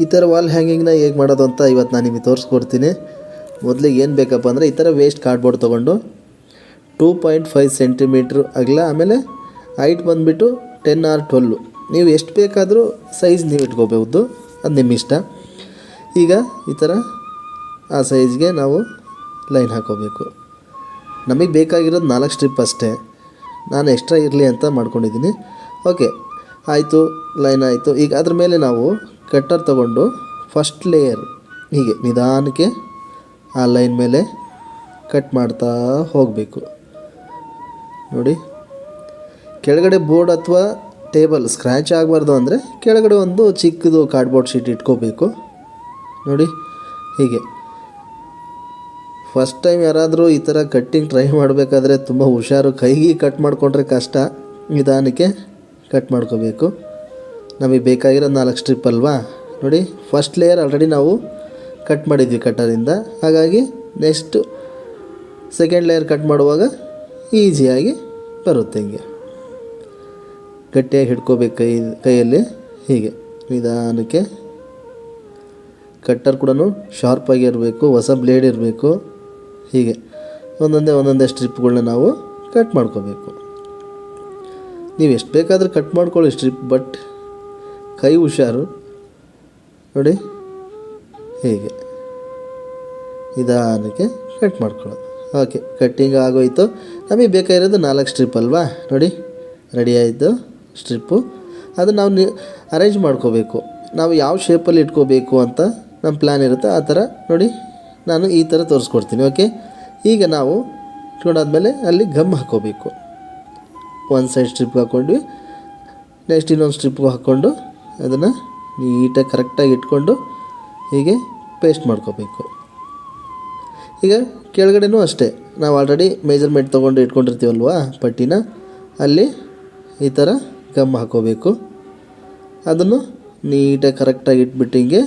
ಈ ಥರ ವಾಲ್ ಹ್ಯಾಂಗಿಂಗ್ನ ಹೇಗೆ ಮಾಡೋದು ಅಂತ ಇವತ್ತು ನಾನು ನಿಮಗೆ ತೋರಿಸ್ಕೊಡ್ತೀನಿ. ಮೊದಲಿಗೆ ಏನು ಬೇಕಪ್ಪ ಅಂದರೆ ಈ ಥರ ವೇಸ್ಟ್ ಕಾರ್ಡ್ಬೋರ್ಡ್ ತೊಗೊಂಡು 2.5 ಸೆಂಟಿಮೀಟ್ರ್ ಅಗಲ, ಆಮೇಲೆ ಹೈಟ್ ಬಂದುಬಿಟ್ಟು 10 or 12, ನೀವು ಎಷ್ಟು ಬೇಕಾದರೂ ಸೈಜ್ ನೀವು ಇಟ್ಕೋಬಹುದು, ಅದು ನಿಮ್ಮ ಇಷ್ಟ. ಈಗ ಈ ಥರ ಆ ಸೈಜ್ಗೆ ನಾವು ಲೈನ್ ಹಾಕೋಬೇಕು. ನಮಗೆ ಬೇಕಾಗಿರೋದು 4 ಸ್ಟ್ರಿಪ್ ಅಷ್ಟೇ, ನಾನು ಎಕ್ಸ್ಟ್ರಾ ಇರಲಿ ಅಂತ ಮಾಡ್ಕೊಂಡಿದ್ದೀನಿ. ಓಕೆ ಆಯಿತು, ಲೈನ್ ಆಯಿತು. ಈಗ ಅದ್ರ ಮೇಲೆ ನಾವು ಕಟ್ಟರ್ ತೊಗೊಂಡು ಫಸ್ಟ್ ಲೇಯರ್ ಹೀಗೆ ನಿಧಾನಕ್ಕೆ ಆ ಲೈನ್ ಮೇಲೆ ಕಟ್ ಮಾಡ್ತಾ ಹೋಗಬೇಕು. ನೋಡಿ, ಕೆಳಗಡೆ ಬೋರ್ಡ್ ಅಥವಾ ಟೇಬಲ್ ಸ್ಕ್ರ್ಯಾಚ್ ಆಗಬಾರ್ದು ಅಂದರೆ ಕೆಳಗಡೆ ಒಂದು ಚಿಕ್ಕದು ಕಾರ್ಡ್ಬೋರ್ಡ್ ಶೀಟ್ ಇಟ್ಕೋಬೇಕು. ನೋಡಿ ಹೀಗೆ. ಫಸ್ಟ್ ಟೈಮ್ ಯಾರಾದರೂ ಈ ಥರ ಕಟ್ಟಿಂಗ್ ಟ್ರೈ ಮಾಡಬೇಕಾದ್ರೆ ತುಂಬ ಹುಷಾರು, ಕೈಗೆ ಕಟ್ ಮಾಡಿಕೊಂಡ್ರೆ ಕಷ್ಟ, ನಿಧಾನಕ್ಕೆ ಕಟ್ ಮಾಡ್ಕೋಬೇಕು. ನಮಗೆ ಬೇಕಾಗಿರೋದು 4 ಸ್ಟ್ರಿಪ್ ಅಲ್ವಾ. ನೋಡಿ, ಫಸ್ಟ್ ಲೇಯರ್ ಆಲ್ರೆಡಿ ನಾವು ಕಟ್ ಮಾಡಿದ್ವಿ ಕಟ್ಟರಿಂದ, ಹಾಗಾಗಿ ನೆಕ್ಸ್ಟ್ ಸೆಕೆಂಡ್ ಲೇಯರ್ ಕಟ್ ಮಾಡುವಾಗ ಈಸಿಯಾಗಿ ಬರುತ್ತೆ. ಹಿಂಗೆ ಗಟ್ಟಿಯಾಗಿ ಹಿಡ್ಕೋಬೇಕು ಕೈಯಲ್ಲಿ, ಹೀಗೆ ನಿಧಾನಕ್ಕೆ. ಕಟ್ಟರ್ ಕೂಡ ಶಾರ್ಪಾಗಿ ಇರಬೇಕು, ಹೊಸ ಬ್ಲೇಡ್ ಇರಬೇಕು. ಹೀಗೆ ಒಂದೊಂದೇ ಸ್ಟ್ರಿಪ್ಗಳನ್ನ ನಾವು ಕಟ್ ಮಾಡ್ಕೋಬೇಕು. ನೀವು ಎಷ್ಟು ಬೇಕಾದರೂ ಕಟ್ ಮಾಡ್ಕೊಳ್ಳಿ ಸ್ಟ್ರಿಪ್, ಬಟ್ ಕೈ ಹುಷಾರು. ನೋಡಿ ಹೀಗೆ ನಿಧಾನಕ್ಕೆ ಕಟ್ ಮಾಡ್ಕೊಳ್ಳೋದು. ಓಕೆ, ಕಟ್ಟಿಂಗ್ ಆಗೋಯ್ತು. ನಮಗೆ ಬೇಕಾಗಿರೋದು 4 ಸ್ಟ್ರಿಪ್ ಅಲ್ವಾ. ನೋಡಿ ರೆಡಿ ಆಯಿತು ಸ್ಟ್ರಿಪ್ಪು. ಅದು ನಾವು ಅರೇಂಜ್ ಮಾಡ್ಕೋಬೇಕು, ನಾವು ಯಾವ ಶೇಪಲ್ಲಿ ಇಟ್ಕೋಬೇಕು ಅಂತ ನಮ್ಮ ಪ್ಲ್ಯಾನ್ ಇರುತ್ತೆ ಆ ಥರ. ನೋಡಿ ನಾನು ಈ ಥರ ತೋರಿಸ್ಕೊಡ್ತೀನಿ. ಓಕೆ, ಈಗ ನಾವು ಇಟ್ಕೊಂಡಾದ್ಮೇಲೆ ಅಲ್ಲಿ ಗಮ್ ಹಾಕ್ಕೋಬೇಕು. ಒಂದು ಸೈಡ್ ಸ್ಟ್ರಿಪ್ಗೆ ಹಾಕ್ಕೊಂಡ್ವಿ, ನೆಕ್ಸ್ಟ್ ಇನ್ನೊಂದು ಸ್ಟ್ರಿಪ್ಗೂ ಹಾಕ್ಕೊಂಡು ಅದನ್ನು ನೀಟಾಗಿ ಕರೆಕ್ಟಾಗಿ ಇಟ್ಕೊಂಡು ಹೀಗೆ ಪೇಸ್ಟ್ ಮಾಡ್ಕೋಬೇಕು. ಈಗ ಕೆಳಗಡೆನೂ ಅಷ್ಟೇ, ನಾವು ಆಲ್ರೆಡಿ ಮೆಜರ್ಮೆಂಟ್ ತೊಗೊಂಡು ಇಟ್ಕೊಂಡಿರ್ತೀವಲ್ವ ಪಟ್ಟಿನ, ಅಲ್ಲಿ ಈ ಥರ ಗಮ್ ಹಾಕ್ಕೋಬೇಕು. ಅದನ್ನು ನೀಟಾಗಿ ಕರೆಕ್ಟಾಗಿ ಇಟ್ಬಿಟ್ಟು ಹಿಂಗೆ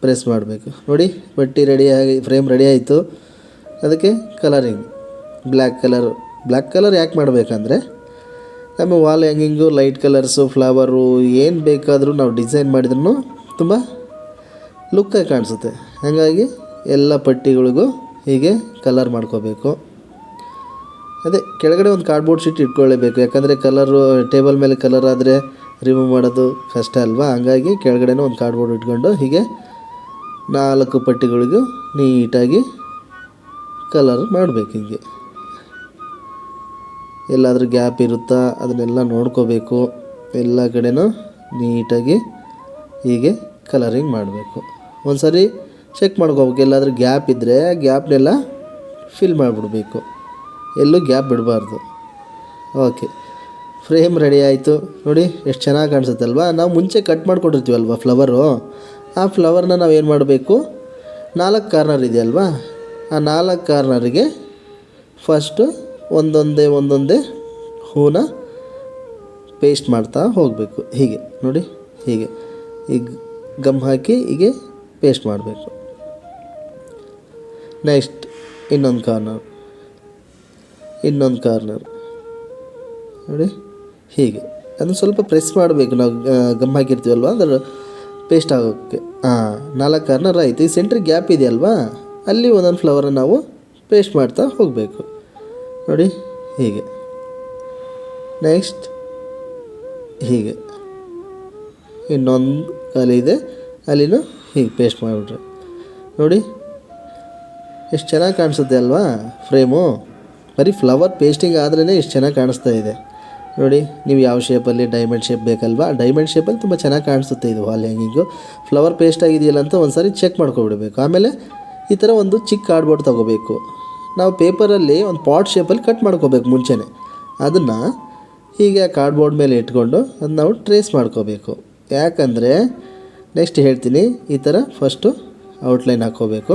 ಪ್ರೆಸ್ ಮಾಡಬೇಕು. ನೋಡಿ ಪಟ್ಟಿ ರೆಡಿಯಾಗಿ, ಫ್ರೇಮ್ ರೆಡಿ ಆಯಿತು. ಅದಕ್ಕೆ ಕಲರಿಂಗ್ ಬ್ಲ್ಯಾಕ್ ಕಲರ್ ಯಾಕೆ ಮಾಡಬೇಕಂದ್ರೆ ನಮ್ಮ wall hanging light colours, flower ಏನು ಬೇಕಾದರೂ ನಾವು ಡಿಸೈನ್ ಮಾಡಿದ್ರೂ ತುಂಬ ಲುಕ್ಕಾಗಿ ಕಾಣಿಸುತ್ತೆ. ಹಾಗಾಗಿ ಎಲ್ಲ ಪಟ್ಟಿಗಳಿಗೂ ಹೀಗೆ ಕಲರ್ ಮಾಡ್ಕೋಬೇಕು. ಅದೇ ಕೆಳಗಡೆ ಒಂದು ಕಾರ್ಡ್ಬೋರ್ಡ್ ಶೀಟ್ ಇಟ್ಕೊಳ್ಳೇಬೇಕು, ಯಾಕಂದರೆ ಕಲರು ಟೇಬಲ್ ಮೇಲೆ ಕಲರ್ ಆದರೆ ರಿಮೂವ್ ಮಾಡೋದು ಕಷ್ಟ ಅಲ್ವಾ. ಹಂಗಾಗಿ ಕೆಳಗಡೆನೂ ಒಂದು ಕಾರ್ಡ್ಬೋರ್ಡ್ ಇಟ್ಕೊಂಡು ಹೀಗೆ 4 ಪಟ್ಟಿಗಳಿಗೂ ನೀಟಾಗಿ ಕಲರ್ ಮಾಡಬೇಕು. ಹೀಗೆ ಎಲ್ಲಾದರೂ ಗ್ಯಾಪ್ ಇರುತ್ತಾ ಅದನ್ನೆಲ್ಲ ನೋಡ್ಕೋಬೇಕು. ಎಲ್ಲ ಕಡೆನೂ ನೀಟಾಗಿ ಹೀಗೆ ಕಲರಿಂಗ್ ಮಾಡಬೇಕು. ಒಂದು ಸಾರಿ ಚೆಕ್ ಮಾಡ್ಕೋಬೇಕು, ಎಲ್ಲಾದರೂ ಗ್ಯಾಪ್ ಇದ್ದರೆ ಗ್ಯಾಪ್ನೆಲ್ಲ ಫಿಲ್ ಮಾಡಿಬಿಡ್ಬೇಕು, ಎಲ್ಲೂ ಗ್ಯಾಪ್ ಬಿಡಬಾರ್ದು. ಓಕೆ, ಫ್ರೇಮ್ ರೆಡಿ ಆಯಿತು. ನೋಡಿ ಎಷ್ಟು ಚೆನ್ನಾಗಿ ಕಾಣಿಸುತ್ತಲ್ವ. ನಾವು ಮುಂಚೆ ಕಟ್ ಮಾಡ್ಕೊಂಡಿರ್ತೀವಲ್ವ ಫ್ಲವರು, ಆ ಫ್ಲವರ್ನ ನಾವೇನು ಮಾಡಬೇಕು, 4 ಕಾರ್ನರ್ ಇದೆಯಲ್ವಾ, ಆ 4 ಕಾರ್ನರಿಗೆ ಫಸ್ಟು ಒಂದೊಂದೇ ಹೂನ ಪೇಸ್ಟ್ ಮಾಡ್ತಾ ಹೋಗಬೇಕು. ಹೀಗೆ ನೋಡಿ, ಹೀಗೆ ಈಗ ಗಮ್ ಹಾಕಿ ಹೀಗೆ ಪೇಸ್ಟ್ ಮಾಡಬೇಕು. ನೆಕ್ಸ್ಟ್ ಇನ್ನೊಂದು ಕಾರ್ನರ್ ನೋಡಿ ಹೀಗೆ. ಅದನ್ನು ಸ್ವಲ್ಪ ಪ್ರೆಸ್ ಮಾಡಬೇಕು, ನಾವು ಗಮ್ ಹಾಕಿರ್ತೀವಲ್ವ ಅದರ ಪೇಸ್ಟ್ ಆಗೋಕ್ಕೆ. 4 ಕಾರ್ನರ್ ಆಯಿತು. ಈ ಸೆಂಟ್ರಿಗೆ ಗ್ಯಾಪ್ ಇದೆಯಲ್ವಾ, ಅಲ್ಲಿ ಒಂದೊಂದು ಫ್ಲವರನ್ನು ನಾವು ಪೇಸ್ಟ್ ಮಾಡ್ತಾ ಹೋಗಬೇಕು. ನೋಡಿ ಹೀಗೆ. ನೆಕ್ಸ್ಟ್ ಹೀಗೆ ಇನ್ನೊಂದು ಖಾಲಿ ಇದೆ, ಅಲ್ಲಿನೂ ಹೀಗೆ ಪೇಸ್ಟ್ ಮಾಡಿಬಿಟ್ರೆ ನೋಡಿ ಎಷ್ಟು ಚೆನ್ನಾಗಿ ಕಾಣಿಸುತ್ತೆ ಅಲ್ವಾ ಫ್ರೇಮು. ಬರೀ ಫ್ಲವರ್ ಪೇಸ್ಟಿಂಗ್ ಆದ್ರೇ ಎಷ್ಟು ಚೆನ್ನಾಗಿ ಕಾಣಿಸ್ತಾ ಇದೆ. ನೋಡಿ, ನೀವು ಯಾವ ಶೇಪಲ್ಲಿ, ಡೈಮಂಡ್ ಶೇಪ್ ಬೇಕಲ್ವಾ, ಡೈಮಂಡ್ ಶೇಪಲ್ಲಿ ತುಂಬ ಚೆನ್ನಾಗಿ ಕಾಣಿಸುತ್ತೆ ಇದು ವಾಲ್ ಹ್ಯಾಂಗಿಂಗು. ಫ್ಲವರ್ ಪೇಸ್ಟ್ ಆಗಿದೆಯಲ್ಲ ಅಂತ ಒಂದು ಸಾರಿ ಚೆಕ್ ಮಾಡ್ಕೊಬಿಡಬೇಕು. ಆಮೇಲೆ ಈ ಥರ ಒಂದು ಚಿಕ್ಕ ಕಾರ್ಡ್ಬೋರ್ಡ್ ತೊಗೋಬೇಕು. ನಾವು ಪೇಪರಲ್ಲಿ ಒಂದು ಪಾಟ್ ಶೇಪಲ್ಲಿ ಕಟ್ ಮಾಡ್ಕೋಬೇಕು ಮುಂಚೆನೇ. ಅದನ್ನು ಹೀಗೆ ಕಾರ್ಡ್ಬೋರ್ಡ್ ಮೇಲೆ ಇಟ್ಕೊಂಡು ಅದು ನಾವು ಟ್ರೇಸ್ ಮಾಡ್ಕೋಬೇಕು. ಯಾಕಂದರೆ ನೆಕ್ಸ್ಟ್ ಹೇಳ್ತೀನಿ, ಈ ಥರ ಫಸ್ಟು ಔಟ್ಲೈನ್ ಹಾಕ್ಕೋಬೇಕು.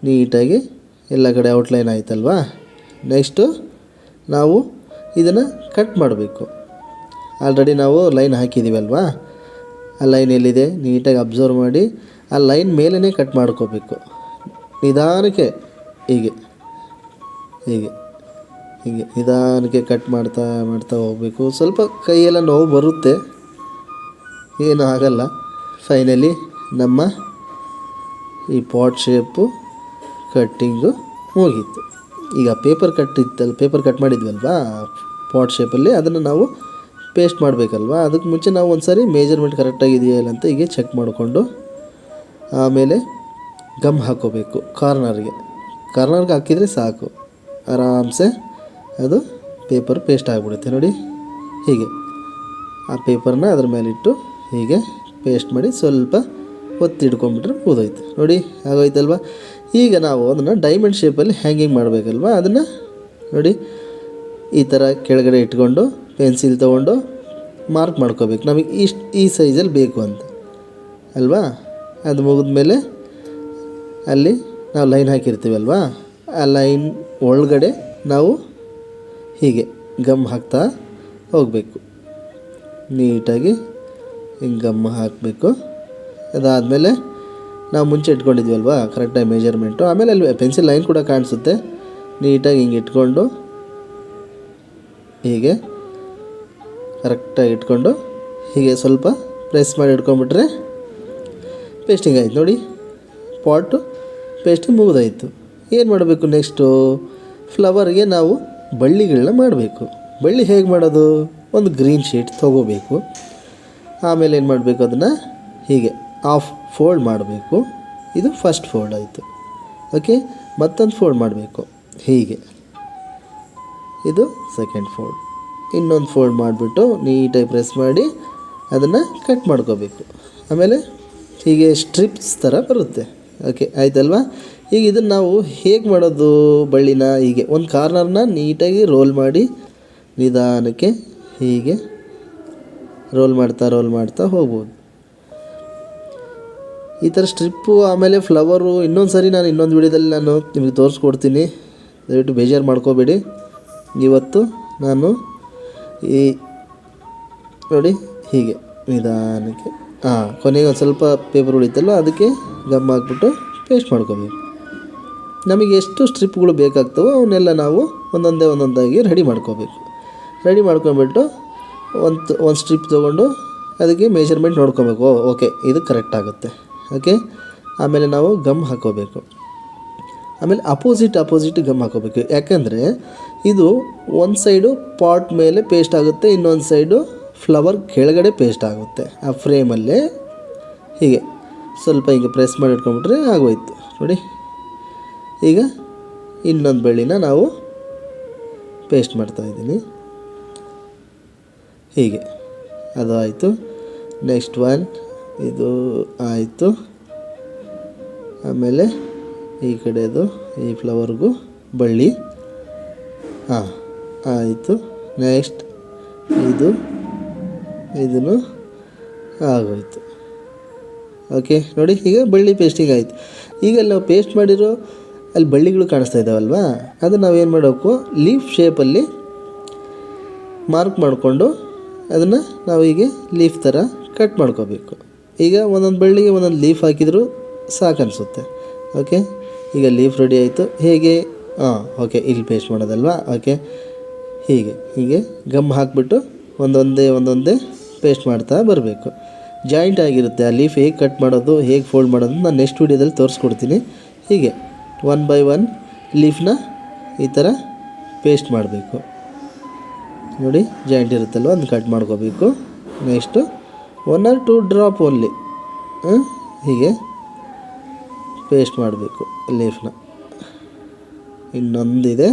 ನೀಟಾಗಿ ಎಲ್ಲ ಕಡೆ ಔಟ್ಲೈನ್ ಆಯ್ತಲ್ವಾ. ನೆಕ್ಸ್ಟು ನಾವು ಇದನ್ನು ಕಟ್ ಮಾಡಬೇಕು. ಆಲ್ರೆಡಿ ನಾವು ಲೈನ್ ಹಾಕಿದ್ದೀವಲ್ವಾ, ಆ ಲೈನ್ ಎಲ್ಲಿದೆ ನೀಟಾಗಿ ಅಬ್ಸರ್ವ್ ಮಾಡಿ ಆ ಲೈನ್ ಮೇಲೇ ಕಟ್ ಮಾಡ್ಕೋಬೇಕು. ನಿಧಾನಕ್ಕೆ ಹೀಗೆ ಹೀಗೆ ಹೀಗೆ ನಿಧಾನಕ್ಕೆ ಕಟ್ ಮಾಡ್ತಾ ಹೋಗಬೇಕು. ಸ್ವಲ್ಪ ಕೈಯೆಲ್ಲ ನೋವು ಬರುತ್ತೆ, ಏನೂ ಆಗಲ್ಲ. ಫೈನಲಿ ನಮ್ಮ ಈ ಪಾಟ್ ಶೇಪು ಕಟ್ಟಿಂಗು ಮುಗೀತು. ಈಗ ಪೇಪರ್ ಕಟ್ ಮಾಡಿದ್ವಲ್ವಾ ಪಾಟ್ ಶೇಪಲ್ಲಿ, ಅದನ್ನು ನಾವು ಪೇಸ್ಟ್ ಮಾಡಬೇಕಲ್ವ. ಅದಕ್ಕೆ ಮುಂಚೆ ನಾವು ಒಂದು ಸಾರಿ ಮೇಜರ್ಮೆಂಟ್ ಕರೆಕ್ಟಾಗಿದೆಯಾ ಇಲ್ಲ ಅಂತ ಹೀಗೆ ಚೆಕ್ ಮಾಡಿಕೊಂಡು ಆಮೇಲೆ ಗಮ್ ಹಾಕ್ಕೋಬೇಕು. ಕಾರ್ನರ್ಗೆ ಹಾಕಿದರೆ ಸಾಕು, ಆರಾಮ್ಸೆ ಅದು ಪೇಪರ್ ಪೇಸ್ಟ್ ಆಗಿಬಿಡುತ್ತೆ. ನೋಡಿ ಹೀಗೆ ಆ ಪೇಪರ್ನ ಅದ್ರ ಮೇಲಿಟ್ಟು ಹೀಗೆ ಪೇಸ್ಟ್ ಮಾಡಿ ಸ್ವಲ್ಪ ಒತ್ತಿ ಹಿಡ್ಕೊಂಬಿಟ್ರೆ ಮುಗಿದೋಯ್ತು. ನೋಡಿ ಆಗೋಯ್ತಲ್ವ. ಈಗ ನಾವು ಅದನ್ನು ಡೈಮಂಡ್ ಶೇಪಲ್ಲಿ ಹ್ಯಾಂಗಿಂಗ್ ಮಾಡಬೇಕಲ್ವ. ಅದನ್ನು ನೋಡಿ ಈ ಥರ ಕೆಳಗಡೆ ಇಟ್ಕೊಂಡು ಪೆನ್ಸಿಲ್ ತೊಗೊಂಡು ಮಾರ್ಕ್ ಮಾಡ್ಕೋಬೇಕು, ನಮಗೆ ಈ ಸೈಜಲ್ಲಿ ಬೇಕು ಅಂತ ಅಲ್ವಾ. ಅದು ಮುಗಿದ್ಮೇಲೆ ಅಲ್ಲಿ ನಾವು ಲೈನ್ ಹಾಕಿರ್ತೀವಲ್ವ, ಆ ಲೈನ್ ಒಳಗಡೆ ನಾವು ಹೀಗೆ ಗಮ್ ಹಾಕ್ತಾ ಹೋಗಬೇಕು. ನೀಟಾಗಿ ಹಿಂಗೆ ಗಮ್ ಹಾಕಬೇಕು. ಅದಾದಮೇಲೆ ನಾವು ಮುಂಚೆ ಇಟ್ಕೊಂಡಿದ್ವಲ್ವ ಕರೆಕ್ಟಾಗಿ ಮೆಜರ್ಮೆಂಟು, ಆಮೇಲೆ ಅಲ್ಲಿ ಪೆನ್ಸಿಲ್ ಲೈನ್ ಕೂಡ ಕಾಣಿಸುತ್ತೆ. ನೀಟಾಗಿ ಹಿಂಗೆ ಇಟ್ಕೊಂಡು ಹೀಗೆ ಕರೆಕ್ಟಾಗಿ ಇಟ್ಕೊಂಡು ಹೀಗೆ ಸ್ವಲ್ಪ ಪ್ರೆಸ್ ಮಾಡಿ ಇಟ್ಕೊಂಡ್ಬಿಟ್ರೆ ಪೇಸ್ಟಿಂಗ್ ಆಯ್ತು. ನೋಡಿ ಪಾಟು ಪೇಸ್ಟಿಂಗ್ ಮುಗಿದಾಯಿತು. ಏನು ಮಾಡಬೇಕು ನೆಕ್ಸ್ಟು? ಫ್ಲವರ್ಗೆ ನಾವು ಬಳ್ಳಿಗಳನ್ನ ಮಾಡಬೇಕು. ಬಳ್ಳಿ ಹೇಗೆ ಮಾಡೋದು? ಒಂದು ಗ್ರೀನ್ ಶೀಟ್ ತೊಗೋಬೇಕು. ಆಮೇಲೆ ಏನು ಮಾಡಬೇಕು, ಅದನ್ನು ಹೀಗೆ ಹಾಫ್ ಫೋಲ್ಡ್ ಮಾಡಬೇಕು. ಇದು ಫಸ್ಟ್ ಫೋಲ್ಡ್ ಆಯಿತು. ಓಕೆ, ಮತ್ತೊಂದು ಫೋಲ್ಡ್ ಮಾಡಬೇಕು ಹೀಗೆ, ಇದು ಸೆಕೆಂಡ್ ಫೋಲ್ಡ್. ಇನ್ನೊಂದು ಫೋಲ್ಡ್ ಮಾಡಿಬಿಟ್ಟು ನೀಟಾಗಿ ಪ್ರೆಸ್ ಮಾಡಿ ಅದನ್ನು ಕಟ್ ಮಾಡ್ಕೋಬೇಕು. ಆಮೇಲೆ ಹೀಗೆ ಸ್ಟ್ರಿಪ್ಸ್ ಥರ ಬರುತ್ತೆ. ಓಕೆ ಆಯ್ತಲ್ವ. ಈಗ ಇದನ್ನು ನಾವು ಹೇಗೆ ಮಾಡೋದು? ಬಳ್ಳಿನ ಹೀಗೆ ಒಂದು ಕಾರ್ನರ್ನ ನೀಟಾಗಿ ರೋಲ್ ಮಾಡಿ ನಿಧಾನಕ್ಕೆ ಹೀಗೆ ರೋಲ್ ಮಾಡ್ತಾ ಹೋಗ್ಬೋದು. ಈ ಥರ ಸ್ಟ್ರಿಪ್ಪು ಆಮೇಲೆ ಫ್ಲವರು ಇನ್ನೊಂದು ಸರಿ ನಾನು ಇನ್ನೊಂದು ವಿಡಿಯೋದಲ್ಲಿ ನಾನು ನಿಮಗೆ ತೋರಿಸ್ಕೊಡ್ತೀನಿ, ದಯವಿಟ್ಟು ಬೇಜಾರು ಮಾಡ್ಕೋಬೇಡಿ. ಇವತ್ತು ನಾನು ಈ ನೋಡಿ ಹೀಗೆ ನಿಧಾನಕ್ಕೆ ಕೊನೆಗೆ ಒಂದು ಸ್ವಲ್ಪ ಪೇಪರ್ ಉಳಿತಲ್ಲ, ಅದಕ್ಕೆ ಗಮ್ ಹಾಕ್ಬಿಟ್ಟು ಪೇಸ್ಟ್ ಮಾಡ್ಕೋಬೇಕು. ನಮಗೆ ಎಷ್ಟು ಸ್ಟ್ರಿಪ್ಗಳು ಬೇಕಾಗ್ತವೋ ಅವನ್ನೆಲ್ಲ ನಾವು ಒಂದೊಂದಾಗಿ ರೆಡಿ ಮಾಡ್ಕೋಬೇಕು. ರೆಡಿ ಮಾಡ್ಕೊಂಬಿಟ್ಟು ಒಂದು ಸ್ಟ್ರಿಪ್ ತೊಗೊಂಡು ಅದಕ್ಕೆ ಮೆಜರ್ಮೆಂಟ್ ನೋಡ್ಕೋಬೇಕು. ಓಕೆ ಇದು ಕರೆಕ್ಟ್ ಆಗುತ್ತೆ. ಓಕೆ, ಆಮೇಲೆ ನಾವು ಗಮ್ ಹಾಕ್ಕೋಬೇಕು. ಆಮೇಲೆ ಅಪೋಸಿಟ್ ಗಮ್ ಹಾಕ್ಕೋಬೇಕು. ಯಾಕೆಂದರೆ ಇದು ಒಂದು ಸೈಡು ಪಾಟ್ ಮೇಲೆ ಪೇಸ್ಟ್ ಆಗುತ್ತೆ, ಇನ್ನೊಂದು ಸೈಡು ಫ್ಲವರ್ ಕೆಳಗಡೆ ಪೇಸ್ಟ್ ಆಗುತ್ತೆ. ಆ ಫ್ರೇಮಲ್ಲೇ ಹೀಗೆ ಸ್ವಲ್ಪ ಹೀಗೆ ಪ್ರೆಸ್ ಮಾಡಿ ಇಟ್ಕೊಂಡ್ಬಿಟ್ರೆ ಆಗೋಯ್ತು. ನೋಡಿ ಈಗ ಇನ್ನೊಂದು ಬಳ್ಳಿನ ನಾವು ಪೇಸ್ಟ್ ಮಾಡ್ತಾಯಿದ್ದೀನಿ ಹೀಗೆ, ಅದು ಆಯಿತು. ನೆಕ್ಸ್ಟ್ ಒನ್ ಇದು ಆಯಿತು. ಆಮೇಲೆ ಈ ಕಡೆದು ಈ ಫ್ಲವರ್ಗೂ ಬಳ್ಳಿ ಆಯಿತು. ನೆಕ್ಸ್ಟ್ ಇದನ್ನು ಆಗೋಯ್ತು. ಓಕೆ ನೋಡಿ ಈಗ ಬಳ್ಳಿ ಪೇಸ್ಟಿಂಗ್ ಆಯಿತು. ಈಗ ನಾವು ಪೇಸ್ಟ್ ಮಾಡಿರೋ ಅಲ್ಲಿ ಬಳ್ಳಿಗಳು ಕಾಣಿಸ್ತಾ ಇದ್ದಾವಲ್ವ, ಅದು ನಾವೇನು ಮಾಡಬೇಕು, ಲೀಫ್ ಶೇಪಲ್ಲಿ ಮಾರ್ಕ್ ಮಾಡಿಕೊಂಡು ಅದನ್ನು ನಾವು ಹೀಗೆ ಲೀಫ್ ಥರ ಕಟ್ ಮಾಡ್ಕೋಬೇಕು. ಈಗ ಒಂದೊಂದು ಬಳ್ಳಿಗೆ ಒಂದೊಂದು ಲೀಫ್ ಹಾಕಿದರೂ ಸಾಕನ್ನಿಸುತ್ತೆ. ಓಕೆ, ಈಗ ಲೀಫ್ ರೆಡಿ ಆಯಿತು. ಹೇಗೆ? ಓಕೆ, ಇಲ್ಲಿ ಪೇಸ್ಟ್ ಮಾಡೋದಲ್ವಾ. ಓಕೆ, ಹೀಗೆ ಗಮ್ ಹಾಕಿಬಿಟ್ಟು ಒಂದೊಂದೇ ಪೇಸ್ಟ್ ಮಾಡ್ತಾ ಬರಬೇಕು. ಜಾಯಿಂಟ್ ಆಗಿರುತ್ತೆ. ಆ ಲೀಫ್ ಹೇಗೆ ಕಟ್ ಮಾಡೋದು, ಹೇಗೆ ಫೋಲ್ಡ್ ಮಾಡೋದು ನಾನು ನೆಕ್ಸ್ಟ್ ವೀಡಿಯೋದಲ್ಲಿ ತೋರಿಸ್ಕೊಡ್ತೀನಿ. ಹೀಗೆ 1 by 1 ಲೀಫ್ನ ಈ ಥರ ಪೇಸ್ಟ್ ಮಾಡಬೇಕು. ನೋಡಿ ಜಾಯಿಂಟ್ ಇರುತ್ತಲ್ವ, ಅದನ್ನು ಕಟ್ ಮಾಡ್ಕೋಬೇಕು. ನೆಕ್ಸ್ಟು 1 or 2 ಡ್ರಾಪ್ ಓನ್ಲಿ ಹೀಗೆ ಪೇಸ್ಟ್ ಮಾಡಬೇಕು ಲೀಫ್ನ. ಇನ್ನೊಂದಿದೆ,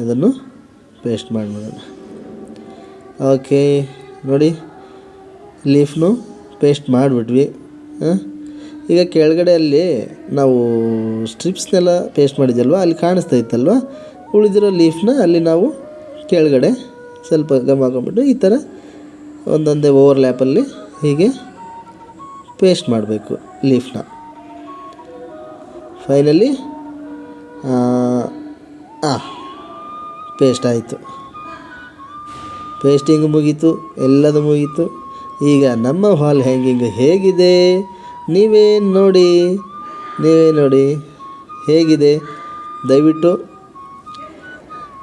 ಅದನ್ನು ಪೇಸ್ಟ್ ಮಾಡಿಬಿಡೋಣ. ಓಕೆ ನೋಡಿ ಲೀಫ್ನು ಪೇಸ್ಟ್ ಮಾಡಿಬಿಟ್ವಿ. ಈಗ ಕೆಳಗಡೆ ಅಲ್ಲಿ ನಾವು ಸ್ಟ್ರಿಪ್ಸ್ನೆಲ್ಲ ಪೇಸ್ಟ್ ಮಾಡಿದ್ವಲ್ವ, ಅಲ್ಲಿ ಕಾಣಿಸ್ತಾ ಇತ್ತಲ್ವ, ಉಳಿದಿರೋ ಲೀಫ್ನ ಅಲ್ಲಿ ನಾವು ಕೆಳಗಡೆ ಸ್ವಲ್ಪ ಗಮ್ ಹಾಕೊಂಡ್ಬಿಟ್ಟು ಈ ಥರ ಒಂದೊಂದೇ ಓವರ್ಲ್ಯಾಪಲ್ಲಿ ಹೀಗೆ ಪೇಸ್ಟ್ ಮಾಡಬೇಕು ಲೀಫ್ನ. ಫೈನಲಿ ಪೇಸ್ಟ್ ಆಯಿತು. ಪೇಸ್ಟಿಂಗ್ ಮುಗೀತು, ಎಲ್ಲದು ಮುಗೀತು. ಈಗ ನಮ್ಮ ವಾಲ್ ಹ್ಯಾಂಗಿಂಗ್ ಹೇಗಿದೆ ನೀವೇ ನೋಡಿ ಹೇಗಿದೆ. ದಯವಿಟ್ಟು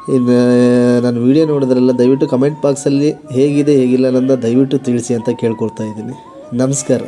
ಇನ್ನು ನಾನು ವೀಡಿಯೋ ನೋಡಿದ್ರೆಲ್ಲ ದಯವಿಟ್ಟು ಕಮೆಂಟ್ ಬಾಕ್ಸಲ್ಲಿ ಹೇಗಿದೆ ಹೇಗಿಲ್ಲ ಅನ್ನೋದನ್ನ ದಯವಿಟ್ಟು ತಿಳಿಸಿ ಅಂತ ಕೇಳ್ಕೊಳ್ತಾ ಇದ್ದೀನಿ. ನಮಸ್ಕಾರ.